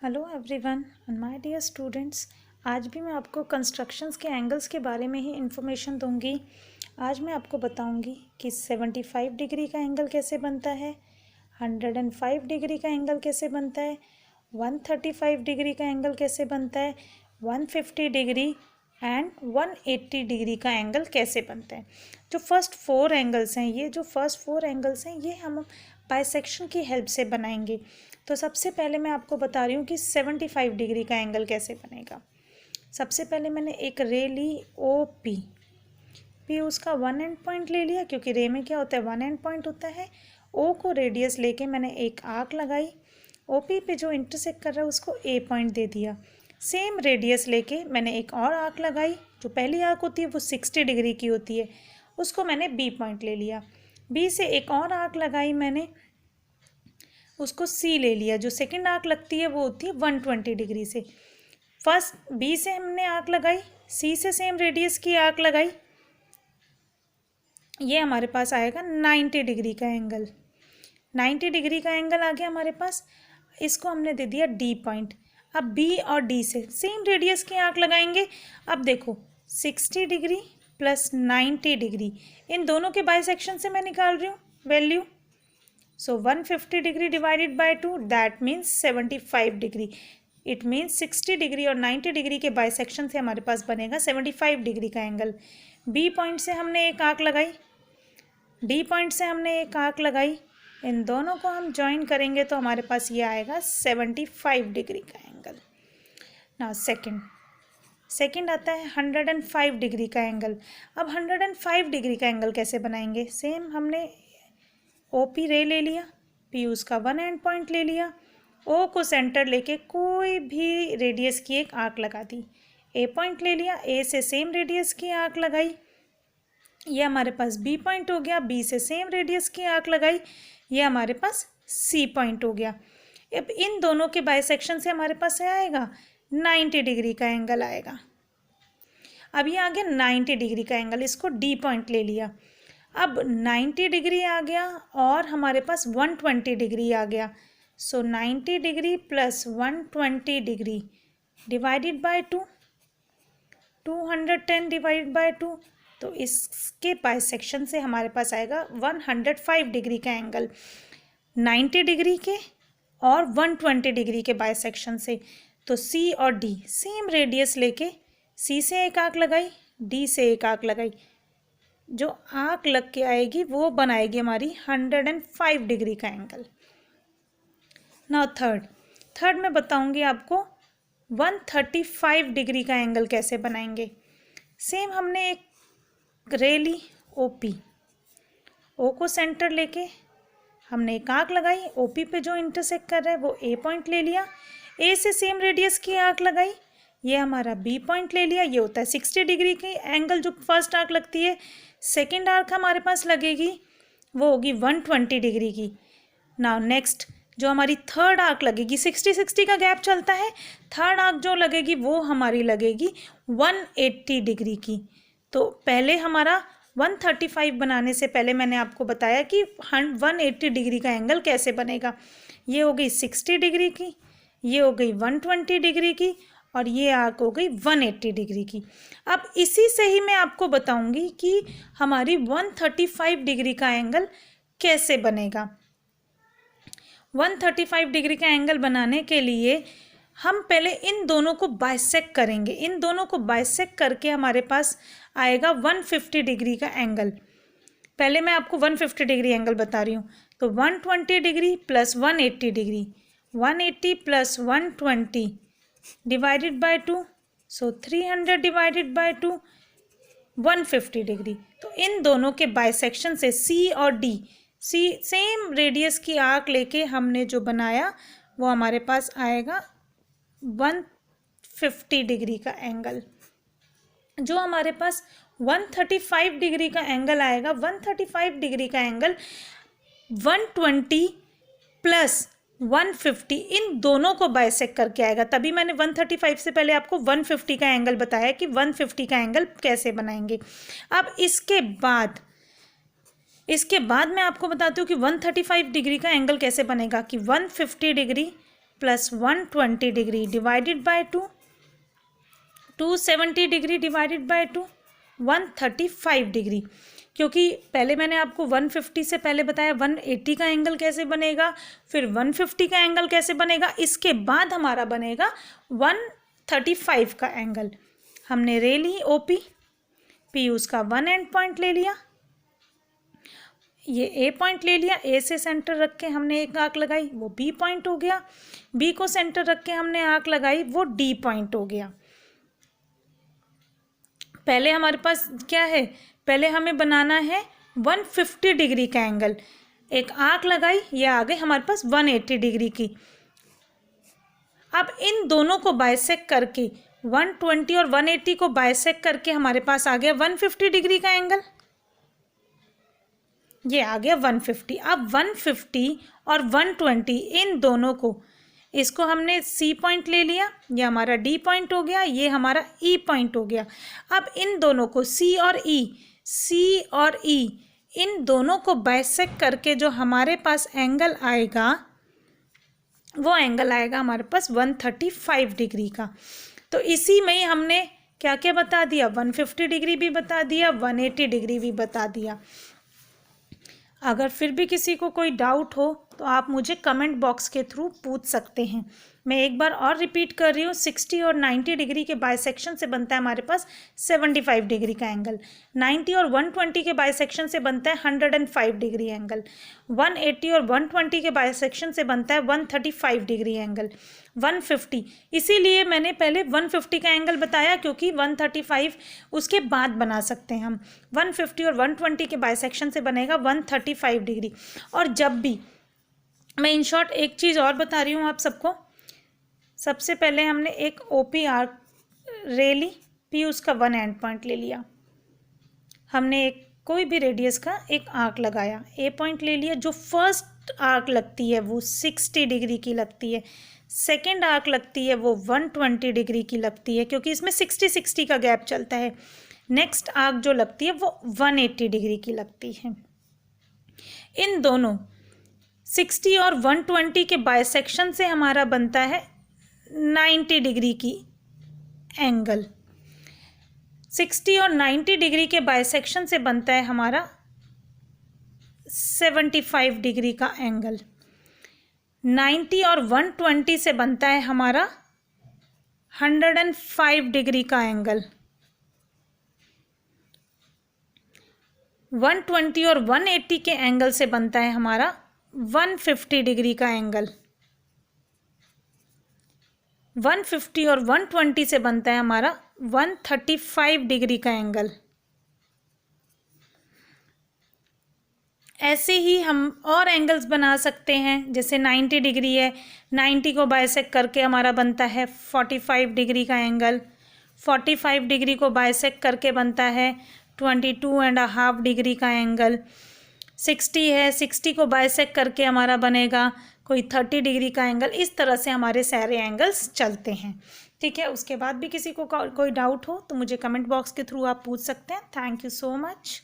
Hello everyone and my dear students. आज भी मैं आपको कंस्ट्रक्शंस के एंगल्स के बारे में ही इन्फॉर्मेशन दूंगी। आज मैं आपको बताऊंगी कि 75 डिग्री का एंगल कैसे बनता है, 105 डिग्री का एंगल कैसे बनता है, 135 डिग्री का एंगल कैसे बनता है, 150 डिग्री एंड 180 डिग्री का एंगल कैसे बनता है। जो फर्स्ट फोर एंगल्स हैं ये हम बाइसेक्शन की हेल्प से बनाएंगे। तो सबसे पहले मैं आपको बता रही हूँ कि 75 डिग्री का एंगल कैसे बनेगा। सबसे पहले मैंने एक रे ली ओ पी उसका वन एंड पॉइंट ले लिया, क्योंकि रे में क्या होता है, वन एंड पॉइंट होता है। ओ को रेडियस लेके मैंने एक आर्क लगाई, ओ पी पे जो इंटरसेक्ट कर रहा है उसको ए पॉइंट दे दिया। सेम रेडियस लेके मैंने एक और आर्क लगाई, जो पहली आर्क होती है वो 60 डिग्री की होती है, उसको मैंने बी पॉइंट ले लिया। बी से एक और आर्क लगाई मैंने, उसको सी ले लिया। जो सेकंड आर्क लगती है वो होती है 120 डिग्री से। फर्स्ट बी से हमने आर्क लगाई, सी से सेम रेडियस की आर्क लगाई, ये हमारे पास आएगा 90 डिग्री का एंगल। 90 डिग्री का एंगल आ गया हमारे पास, इसको हमने दे दिया डी पॉइंट। अब बी और डी से सेम रेडियस की आर्क लगाएंगे। अब देखो 60 डिग्री प्लस 90 डिग्री, इन दोनों के बाइसेक्शन से मैं निकाल रही हूँ value. So 150 degree divided by 2 that means 75 degree. It means 60 degree और 90 डिग्री के बाइसेक्शन से हमारे पास बनेगा 75 डिग्री का एंगल। बी पॉइंट से हमने एक आर्क लगाई, डी पॉइंट से हमने एक आर्क लगाई, इन दोनों को हम ज्वाइन करेंगे तो हमारे पास ये आएगा 75 डिग्री का एंगल। नाउ सेकंड आता है 105 डिग्री का एंगल। अब 105 डिग्री का एंगल कैसे बनाएंगे। सेम हमने ओ पी रे ले लिया, पी उसका वन एंड पॉइंट ले लिया, ओ को सेंटर लेके कोई भी रेडियस की एक आर्क लगा दी, ए पॉइंट ले लिया, ए से सेम रेडियस की आर्क लगाई, ये हमारे पास बी पॉइंट हो गया, बी से सेम रेडियस की आर्क लगाई, ये हमारे पास सी पॉइंट हो गया। अब इन दोनों के बाइसेक्शन से हमारे पास आएगा 90 डिग्री का एंगल आएगा। अब ये आ गया 90 डिग्री का एंगल, इसको डी पॉइंट ले लिया। अब 90 डिग्री आ गया और हमारे पास 120 डिग्री आ गया। सो 90 degree plus 120 degree divided by 2, 210 divided by 2, तो इसके बाइसेक्शन से हमारे पास आएगा 105 डिग्री का एंगल 90 डिग्री के और 120 डिग्री के बाइसेक्शन से। तो सी और डी सेम रेडियस लेके सी से एक आर्क लगाई, डी से एक आर्क लगाई, जो आर्क लग के आएगी वो बनाएगी हमारी 105 डिग्री का एंगल। नाउ थर्ड में बताऊंगी आपको 135 डिग्री का एंगल कैसे बनाएंगे। सेम हमने एक रे ली ओ पी, ओ को सेंटर लेके हमने एक आर्क लगाई, ओ पी पे जो इंटरसेक्ट कर रहा है वो ए पॉइंट ले लिया, ए से सेम रेडियस की आर्क लगाई, ये हमारा बी पॉइंट ले लिया। ये होता है 60 डिग्री की एंगल जो फर्स्ट आर्क लगती है। सेकेंड आर्क हमारे पास लगेगी वो होगी 120 डिग्री की। नाउ नेक्स्ट जो हमारी थर्ड आर्क लगेगी, 60 का गैप चलता है, थर्ड आर्क जो लगेगी वो हमारी लगेगी 180 डिग्री की। तो पहले हमारा 135 बनाने से पहले मैंने आपको बताया कि 180 डिग्री का एंगल कैसे बनेगा। ये हो गई 60 डिग्री की, ये हो गई 120 डिग्री की और ये आर्क हो गई 180 डिग्री की। अब इसी से ही मैं आपको बताऊंगी कि हमारी 135 डिग्री का एंगल कैसे बनेगा। 135 डिग्री का एंगल बनाने के लिए हम पहले इन दोनों को बाइसेक्ट करेंगे। इन दोनों को बाइसेक्ट करके हमारे पास आएगा 150 डिग्री का एंगल। पहले मैं आपको 150 डिग्री एंगल बता रही हूँ। तो 120 degree plus 180 degree, 180 plus 120 divided by 2, so 300 divided by 2, 150 degree. तो इन दोनों के बाइसेक्शन से सी और डी, सी सेम रेडियस की आर्क लेके हमने जो बनाया वो हमारे पास आएगा 150 डिग्री का एंगल। जो हमारे पास 135 डिग्री का एंगल आएगा, 135 डिग्री का एंगल 120 प्लस 150 इन दोनों को बाइसेक्ट करके आएगा। तभी मैंने 135 से पहले आपको 150 का एंगल बताया कि 150 का एंगल कैसे बनाएंगे। अब इसके बाद मैं आपको बताती हूँ कि 135 डिग्री का एंगल कैसे बनेगा। कि 150 degree plus 120 degree divided by 2, 270 degree divided by 2, 135 degree. क्योंकि पहले मैंने आपको 150 से पहले बताया 180 का एंगल कैसे बनेगा, फिर 150 का एंगल कैसे बनेगा, इसके बाद हमारा बनेगा 135 का एंगल। हमने रे ली ओपी, पी उसका वन एंड पॉइंट ले लिया, ये ए पॉइंट ले लिया, ए से सेंटर रख के हमने एक आर्क लगाई, वो बी पॉइंट हो गया, बी को सेंटर रख के हमने आर्क लगाई, वो डी पॉइंट हो गया। पहले हमारे पास क्या है, पहले हमें बनाना है 150 डिग्री का एंगल, एक आर्क लगाई, ये आ गई हमारे पास 180 डिग्री की। अब इन दोनों को बाइसेक्ट करके 120 और 180 को बाइसेक्ट करके हमारे पास आ गया 150 डिग्री का एंगल, ये आ गया 150। अब 150 और 120 इन दोनों को, इसको हमने सी पॉइंट ले लिया, ये हमारा डी पॉइंट हो गया, ये हमारा ई पॉइंट हो गया। अब इन दोनों को सी और ई इन दोनों को बाइसेक्ट करके जो हमारे पास एंगल आएगा, वो एंगल आएगा हमारे पास 135 डिग्री का। तो इसी में ही हमने क्या क्या बता दिया, 150 डिग्री भी बता दिया, 180 डिग्री भी बता दिया। अगर फिर भी किसी को कोई डाउट हो तो आप मुझे कमेंट बॉक्स के थ्रू पूछ सकते हैं। मैं एक बार और रिपीट कर रही हूँ, 60 और 90 डिग्री के बाइसेक्शन से बनता है हमारे पास 75 डिग्री का एंगल, 90 और 120 के बाइसेक्शन से बनता है 105 डिग्री एंगल, 180 और 120 के बाइसेक्शन से बनता है 135 डिग्री एंगल, 150, इसीलिए मैंने पहले 150 का एंगल बताया क्योंकि 135 उसके बाद बना सकते हैं हम। 150 और 120 के बाइसेक्शन से बनेगा 135 डिग्री। और जब भी मैं इन शॉर्ट एक चीज़ और बता रही हूँ आप सबको, सबसे पहले हमने एक ओपी आर्क रे ली, पी उसका वन एंड पॉइंट ले लिया, हमने एक कोई भी रेडियस का एक आर्क लगाया, ए पॉइंट ले लिया, जो फर्स्ट आर्क लगती है वो 60 डिग्री की लगती है, सेकेंड आर्क लगती है वो 120 डिग्री की लगती है क्योंकि इसमें 60-60 का गैप चलता है, नेक्स्ट आर्क जो लगती है वो 180 डिग्री की लगती है। इन दोनों 60 और 120 के बाइसेक्शन से हमारा बनता है 90 डिग्री की एंगल, 60 और 90 डिग्री के बाइसेक्शन से बनता है हमारा 75 डिग्री का एंगल, 90 और 120 से बनता है हमारा 105 डिग्री का एंगल, 120 और 180 के एंगल से बनता है हमारा 150 डिग्री का एंगल, 150 और 120 से बनता है हमारा 135 डिग्री का एंगल। ऐसे ही हम और एंगल्स बना सकते हैं, जैसे 90 डिग्री है, 90 को बाइसेक्ट करके हमारा बनता है 45 डिग्री का एंगल, 45 डिग्री को बाइसेक्ट करके बनता है 22.5 डिग्री का एंगल, 60 है, 60 को बाइसेक्ट करके हमारा बनेगा कोई 30 डिग्री का एंगल। इस तरह से हमारे सारे एंगल्स चलते हैं। ठीक है, उसके बाद भी किसी को कोई डाउट हो तो मुझे कमेंट बॉक्स के थ्रू आप पूछ सकते हैं। Thank you so much.